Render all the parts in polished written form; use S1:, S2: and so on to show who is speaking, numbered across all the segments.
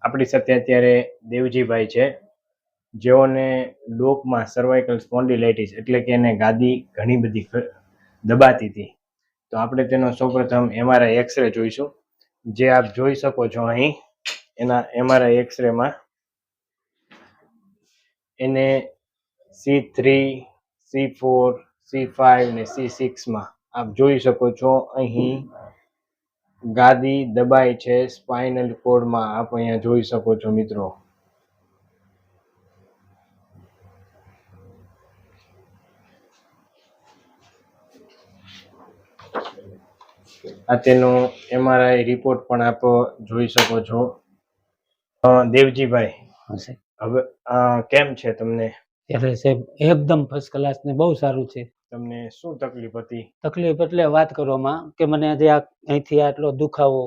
S1: આપણી સાથે અત્યારે દેવજીભાઈ છે, જેઓને ડોકમાં સર્વાઇકલ સ્પોન્ડિલાઇટિસ એટલે કે એને ગાદી ઘણી બધી દબાતી હતી. તો આપણે તેનો સૌપ્રથમ MRI એક્સરે જોઈશું, જે આપ જોઈ શકો છો અહીં. એના MRI એક્સરેમાં એને C3, C4, C5 ને C6માં આપ જોઈ શકો છો અહીં ગાદી દબાય છે સ્પાઇનલ કોર્ડમાં. આપ અહીંયા જોઈ શકો છો મિત્રો. આ તેનો MRI રિપોર્ટ પણ આપ જોઈ શકો છો. દેવજીભાઈ, હવે કેમ છે તમને?
S2: ત્યારે સાહેબ એકદમ ફર્સ્ટ ક્લાસ ને બહુ સારું છે.
S1: તમને શું તકલીફ હતી?
S2: તકલીફ એટલે વાત કરવામાં કે મને જે અહીંથી આટલો દુખાવો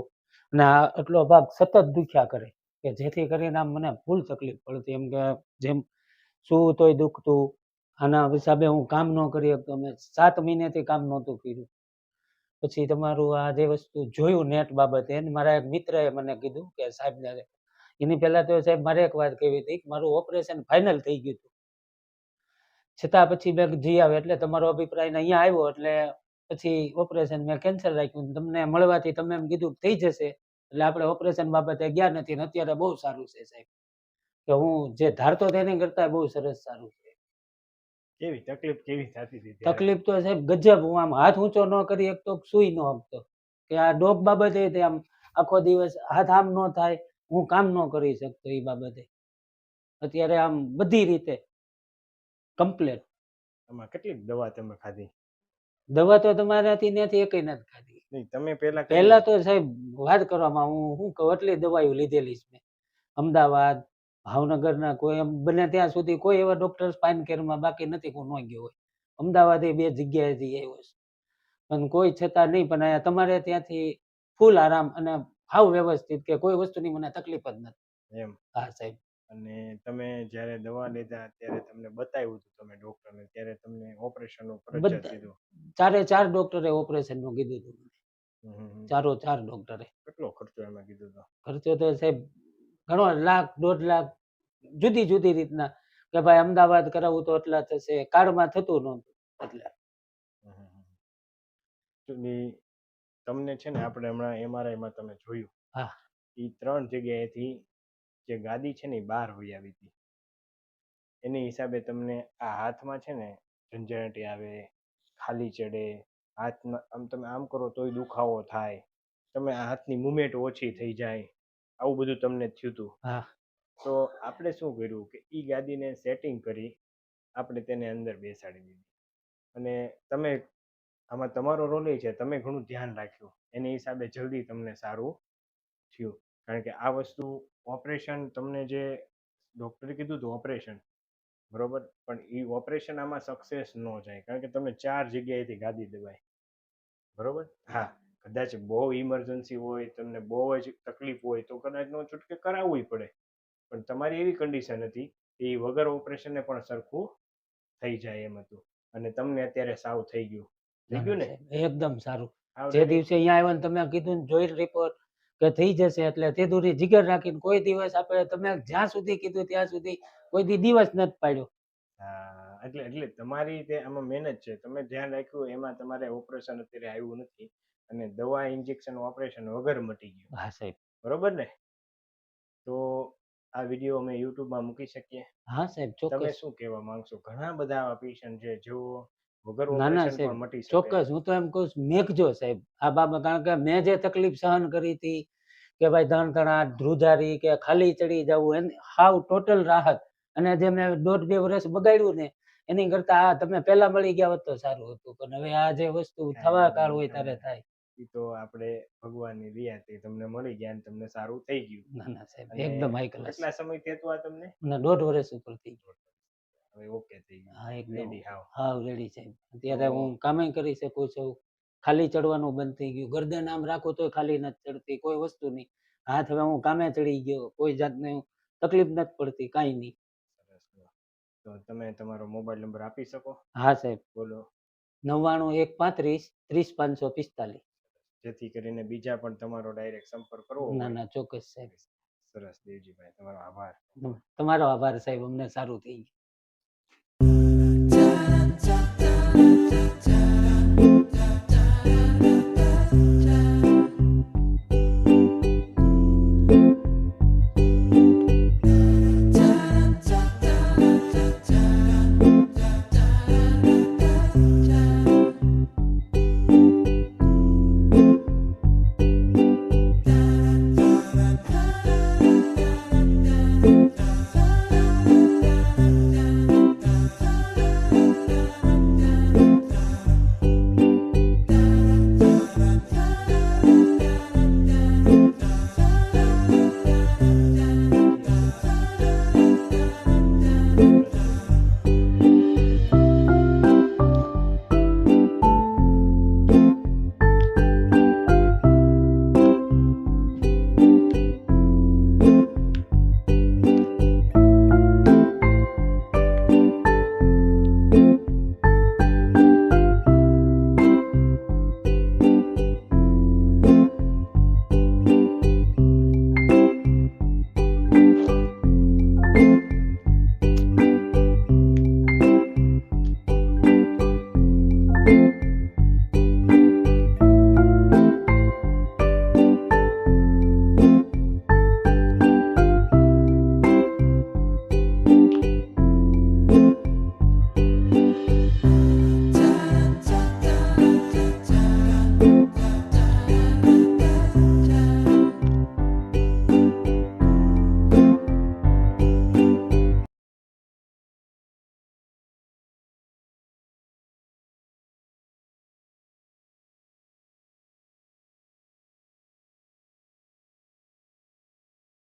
S2: અને આટલો ભાગ સતત દુખ્યા કરે, કે જેથી કરીને આમ મને ફૂલ તકલીફ પડતી. એમ કે જેમ શું તોય દુખતું. આના હિસાબે હું કામ ન કરી શકતો. મેં 7 મહિનાથી કામ નહોતું કર્યું. પછી તમારું આ જે વસ્તુ જોયું નેટ બાબતે, મારા એક મિત્રએ મને કીધું કે સાહેબને, એની પહેલા તો સાહેબ મારે એક વાત કહેવી હતી, મારું ઓપરેશન ફાઇનલ થઈ ગયું હતું. છતાં પછી મેં જી આવે એટલે તમારો અભિપ્રાય અહીંયા આવ્યો એટલે પછી ઓપરેશન મેં કેન્સલ રાખ્યું. તમને મળવાથી તમે એમ કીધું થઈ જશે એટલે આપણે ઓપરેશન બાબતે ગયા નથી. ને અત્યારે બહુ સારું છે સાહેબ, કે હું જે ધારતો તેની કરતા બહુ સરસ સારું છે.
S1: કેવી તકલીફ કેવી થતી હતી?
S2: તકલીફ તો સાહેબ ગજબ. હું આમ હાથ ઊંચો ન કરી શકતો, સુઈ ન શકતો. કે આ ડોક બાબતે આમ આખો દિવસ હાથ આમ ન થાય, હું કામ ન કરી શકતો એ બાબતે. અત્યારે આમ બધી રીતે કમ્પ્લીટ.
S1: આમાં કેટલી દવા તમે ખાધી?
S2: દવા તો તમારાથી નથી એકય નથી ખાધી.
S1: નહીં, તમે પહેલા
S2: તો સાહેબ વાત કરવામાં હું શું કહું, એટલી દવાઈઓ લીધેલી છે મેં. અમદાવાદ, ભાવનગરના કોઈ એમ બને ત્યાં સુધી કોઈ એવા ડોક્ટર સ્પાઇન કેરમાં બાકી નથી હું ન ગયો હોય. અમદાવાદ એ 2 જગ્યાએથી આવ્યો છે, પણ કોઈ છતાં નહીં. પણ અહીંયા તમારે ત્યાંથી ફૂલ આરામ અને હાવ વ્યવસ્થિત, કે કોઈ વસ્તુની મને તકલીફ જ નથી. એમ? હા સાહેબ. અને
S1: તમે જ્યારે દવા લીધા ત્યારે તમને બતાવ્યું હતું તમે ડોક્ટરને, ત્યારે તમને ઓપરેશનનું ફરજિયાત કીધું?
S2: 4 ડોક્ટરે ઓપરેશનનું કીધું હતું. 4 ડોક્ટરે.
S1: કેટલો ખર્ચો એમાં કીધો હતો?
S2: ખર્ચો તો સાહેબ ઘણો, 1 લાખ 1.5 લાખ જુદી જુદી રીતના, કે ભાઈ અમદાવાદ કરાવું તો એટલા થશે, કાર્ડમાં થતું નહોતું એટલે.
S1: તમને છે ને આપણે હમણાં MRIમાં તમે જોયું, હા, એ 3 જગ્યાએથી જે ગાદી છે ને એ બહાર હોઈ આવી હતી. એની હિસાબે તમને આ હાથમાં છે ને ઝંઝણાટી આવે, ખાલી ચડે, હાથમાં આમ તમે આમ કરો તોય દુખાવો થાય, તમે આ હાથની મુવમેન્ટ ઓછી થઈ જાય, આવું બધું તમને થયું હતું.
S2: હા.
S1: તો આપણે શું કર્યું કે એ ગાદીને સેટિંગ કરી આપણે તેને અંદર બેસાડી દીધી. અને તમે આમાં તમારો રોલ એ છે, તમે ઘણું ધ્યાન રાખ્યું, એની હિસાબે જલ્દી તમને સારું થયું. કારણ કે આ વસ્તુ ઓપરેશન, તમને જે ડૉક્ટરે કીધું હતું ઓપરેશન, બરોબર, પણ એ ઓપરેશન આમાં સક્સેસ ન જાય, કારણ કે તમને 4 જગ્યાએથી ગાદી દબાય, બરોબર. હા, કદાચ બહુ ઇમરજન્સી હોય, તમને બહુ જ તકલીફ હોય તો કદાચ નો છૂટકે કરાવવું પડે, પણ તમારી એવી કન્ડિશન હતી કે એ વગર ઓપરેશનને પણ સરખું થઈ જાય એમ હતું. અને તમને અત્યારે સાવ થઈ ગયું. થઈ ગયું ને?
S2: એકદમ સારું. જે દિવસે અહીંયા આવ્યા ને તમે કીધું ને, જોઈ રિપોર્ટ કે થઈ જશે, એટલે તે દૂરી જીગર રાખીને કોઈ દિવસ આપણે, તમે જ્યાં સુધી કીધું ત્યાં સુધી કોઈ દિવસ નથી પાડ્યો.
S1: હા, એટલે તમારી તે આમાં મહેનત છે, તમે ધ્યાન રાખ્યું, એમાં તમારે ઓપરેશન અત્યારે આવ્યું નથી, અને દવા ઇન્જેક્શન ઓપરેશન વગર મટી ગયું.
S2: હા સાહેબ.
S1: બરોબર ને? તો આ વિડીયો અમે યુટ્યુબમાં મૂકી શકીએ?
S2: હા સાહેબ, ચોક્કસ.
S1: તમે શું કહેવા માંગશો? ઘણા બધા આવા પેશન્ટ છે જેઓ વગર
S2: ના ના
S1: ઓપરેશન
S2: સાહેબ,
S1: પણ મટી શકે.
S2: ચોક્કસ. હું તો એમ કહું છું, મેઘજો સાહેબ આ બાબત. કારણ કે મેં જે તકલીફ સહન કરી હતી, કે ભાઈ ધણધણાટ, ધ્રુજારી, કે ખાલી ચડી જવું, એની હાવ ટોટલ રાહત. અને જે મેં 1.5-2 વર્ષ બગાડ્યું ને, એની કરતા આ તમે પહેલા મળી ગયા હોત તો સારું હતું. પણ હવે આ જે વસ્તુ થવા કાળ હોય ત્યારે થાય.
S1: એ તો આપણે ભગવાનની દયા થી તમને મળી ગયા અને તમને સારું થઈ ગયું.
S2: ના ના સાહેબ, એકદમ હાઈ ક્લાસ.
S1: કેટલા સમય થયો આ તમને?
S2: ના, 1.5 વર્ષ ઉપર થઈ ગયું.
S1: હવે ઓકે થઈ ગયું.
S2: હા, એકદમ
S1: રેડી.
S2: હા રેડી સાહેબ. અત્યારે હું કામે કરી શકું છું, ખાલી ચડવાનું બંધ થઈ ગયું. ગરદન આમ રાખું તોય ખાલી નથી ચડતી, કોઈ વસ્તુ નહીં. હાથ હવે હું કામે ચડી ગયો, કોઈ જાતની તકલીફ નથી પડતી, કાંઈ નહીં.
S1: તો તમે તમારો મોબાઈલ નંબર આપી શકો?
S2: હા સાહેબ,
S1: બોલો.
S2: 99-135-30-545.
S1: જેથી કરીને બીજા પણ તમારો ડાયરેક્ટ સંપર્ક કરવો.
S2: ના ના, ચોક્કસ સાહેબ.
S1: સરસ દેવજીભાઈ, તમારો આભાર.
S2: તમારો આભાર સાહેબ, અમને સારું થઈ ગયું.